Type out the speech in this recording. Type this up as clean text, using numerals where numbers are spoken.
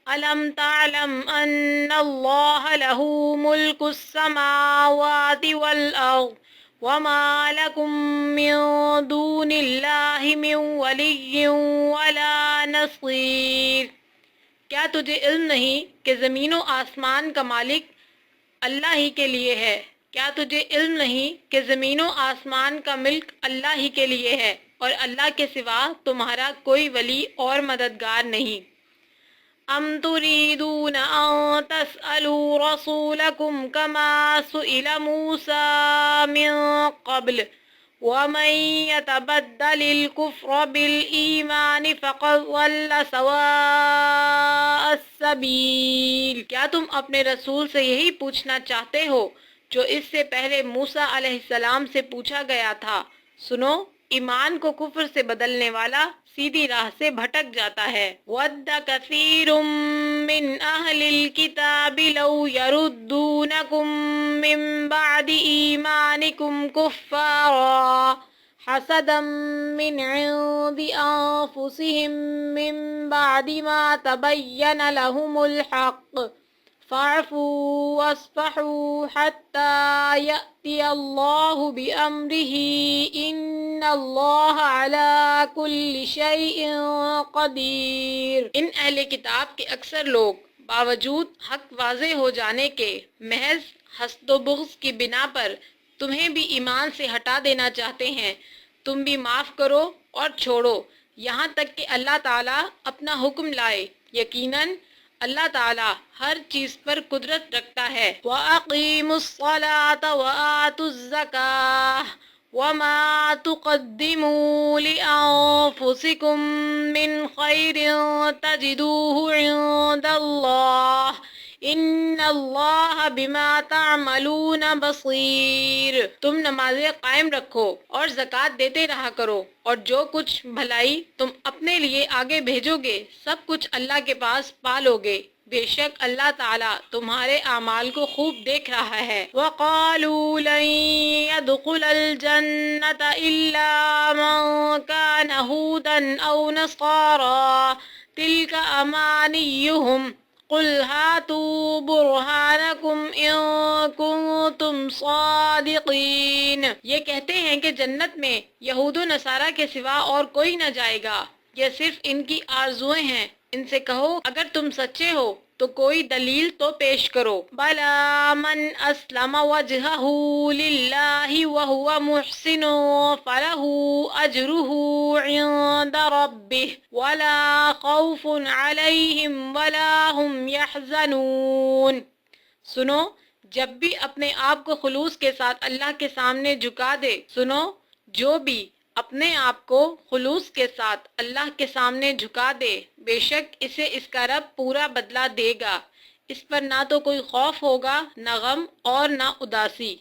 ألم تعلم أن الله له ملك السماوات والأرض وما لكم من دون الله من ولي ولا نصير۔ کیا تجھے علم نہیں کہ زمین و آسمان کا مالک اللہ ہی کے لیے ہے؟ کیا تجھے علم نہیں کہ زمین و آسمان کا ملک اللہ ہی کے لیے ہے اور اللہ کے سوا تمہارا کوئی ولی اور مددگار نہیں؟ ام تريدون ان تسألوا رسولكم كما سئل موسى من قبل ومن يتبدل الكفر بالإيمان فقد ضل سواء السبيل۔ کیا تم اپنے رسول سے یہی پوچھنا چاہتے ہو جو اس سے پہلے موسیٰ علیہ السلام سے پوچھا گیا تھا؟ سنو، ایمان کو کفر سے بدلنے والا سیدھی راہ سے بھٹک جاتا ہے۔ وَدَّ كَثِيرٌ مِّنْ أَهْلِ الْكِتَابِ لَوْ يَرُدُّونَكُم مِّن بَعْدِ إِيمَانِكُمْ كُفَّارًا حَسَدًا مِّنْ عِندِ أَنفُسِهِم مِّن بَعْدِ مَا تَبَيَّنَ لَهُمُ الْحَقُّ فَاعْفُوا وَاصْفَحُوا حَتَّى يَأْتِيَ اللَّهُ بِأَمْرِهِ إِنَّ اللَّهَ عَلَى كُلِّ شَيْءٍ قَدِيرٌ۔ ان اہل کتاب کے اکثر لوگ باوجود حق واضح ہو جانے کے محض حسد و بغض کی بنا پر تمہیں بھی ایمان سے ہٹا دینا چاہتے ہیں۔ تم بھی معاف کرو اور چھوڑو یہاں تک کہ اللہ تعالیٰ اپنا حکم لائے، یقیناً اللہ تعالیٰ ہر چیز پر قدرت رکھتا ہے۔ وَأَقِيمُوا الصَّلَاةَ وَآتُوا الزَّكَاةَ وَمَا تُقَدِّمُوا لِأَنفُسِكُم مِّنْ خَيْرٍ تَجِدُوهُ عِندَ اللَّهِ إِنَّ اللَّهَ بِمَا تَعْمَلُونَ بَصِيرٌ۔ تم نمازیں قائم رکھو اور زکوٰۃ دیتے رہا کرو، اور جو کچھ بھلائی تم اپنے لیے آگے بھیجو گے سب کچھ اللہ کے پاس پالو گے، بے شک اللہ تعالیٰ تمہارے اعمال کو خوب دیکھ رہا ہے۔ وَقَالُوا لَن يَدْخُلَ الْجَنَّةَ إِلَّا مَن كَانَ هُودًا أَوْ نَصَارَىٰ تِلْكَ أَمَانِيُّهُمْ قُلْ هَاتُوا بُرْهَانَكُمْ إِن كُنتُمْ صَادِقِينَ۔ یہ کہتے ہیں کہ جنت میں یہود و نصارہ کے سوا اور کوئی نہ جائے گا، یہ صرف ان کی آرزوئیں ہیں۔ ان سے کہو اگر تم سچے ہو تو کوئی دلیل تو پیش کرو۔ بَلَىٰ مَنْ أَسْلَمَ وَجْهَهُ لِلَّهِ وَهُوَ مُحْسِنٌ فَلَهُ أَجْرُهُ عِندَ رَبِّهِ وَلَا خَوْفٌ عَلَيْهِمْ وَلَا هُمْ يَحْزَنُونَ۔ سنو، جب بھی اپنے آپ کو خلوص کے ساتھ اللہ کے سامنے جھکا دے، سنو، جو بھی اپنے آپ کو خلوص کے ساتھ اللہ کے سامنے جھکا دے، بے شک اسے اس کا رب پورا بدلہ دے گا، اس پر نہ تو کوئی خوف ہوگا، نہ غم اور نہ اداسی۔